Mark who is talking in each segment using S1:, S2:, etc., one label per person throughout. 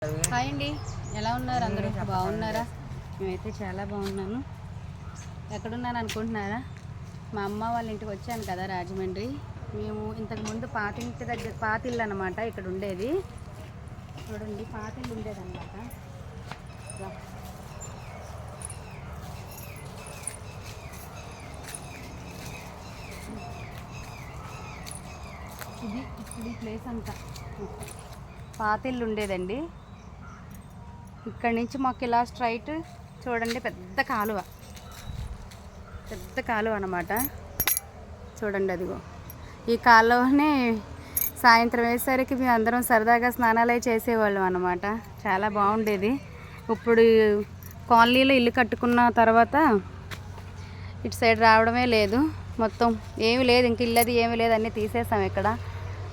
S1: Hi అండి, ఎలా ఉన్నారు అందరూ? బాగున్నారా? మేమైతే చాలా బాగున్నాను. ఎక్కడున్నాను అనుకుంటున్నారా? మా అమ్మ వాళ్ళ ఇంటికి వచ్చాను కదా, రాజమండ్రి. మేము ఇంతకుముందు పాతింటి దగ్గర పాతిల్లు అనమాట ఇక్కడ ఉండేది. చూడండి, పాతిల్లు ఉండేదన్నమాట. ఇది ఇప్పుడు ఈ ప్లేస్ అంతా పాతిల్లు ఉండేదండి. ఇక్కడి నుంచి మాకు ఇలా స్ట్రైట్ చూడండి, పెద్ద కాలువ అన్నమాట. చూడండి, అదిగో ఈ కాలువనే సాయంత్రం వేసరికి మేము అందరం సరదాగా స్నానాలు చేసేవాళ్ళం అన్నమాట. చాలా బాగుండేది. ఇప్పుడు కాలనీలో ఇల్లు కట్టుకున్న తర్వాత ఇటు సైడ్ రావడమే లేదు. మొత్తం ఏమీ లేదు, ఇంక ఇల్లది ఏమీ లేదు, అన్నీ తీసేసాం. ఇక్కడ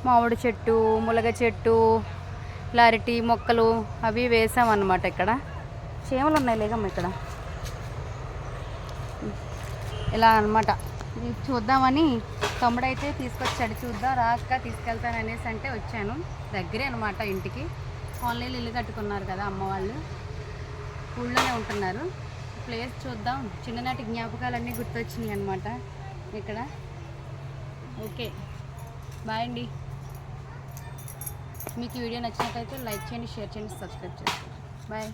S1: మామిడి చెట్టు, ములగ చెట్టు, లారిటీ మొక్కలు అవి వేసామన్నమాట. ఇక్కడ చీమలు ఉన్నాయి లేకమ్మ. ఇక్కడ ఇలా అన్నమాట. చూద్దామని తమ్ముడైతే తీసుకొచ్చాడు. చూద్దాం రాక తీసుకెళ్తాను అనేసి అంటే వచ్చాను. దగ్గరే అనమాట ఇంటికి. కాలనీలో ఇల్లు కట్టుకున్నారు కదా అమ్మ వాళ్ళు, ఊళ్ళోనే ఉంటున్నారు. ప్లేస్ చూద్దాం. చిన్ననాటి జ్ఞాపకాలన్నీ గుర్తొచ్చినాయి అనమాట ఇక్కడ. ఓకే, బాయ్ అండి. మీకు ఈ వీడియో నచ్చినట్లయితే లైక్ చేయండి, షేర్ చేయండి, సబ్స్క్రైబ్ చేయండి. బాయ్.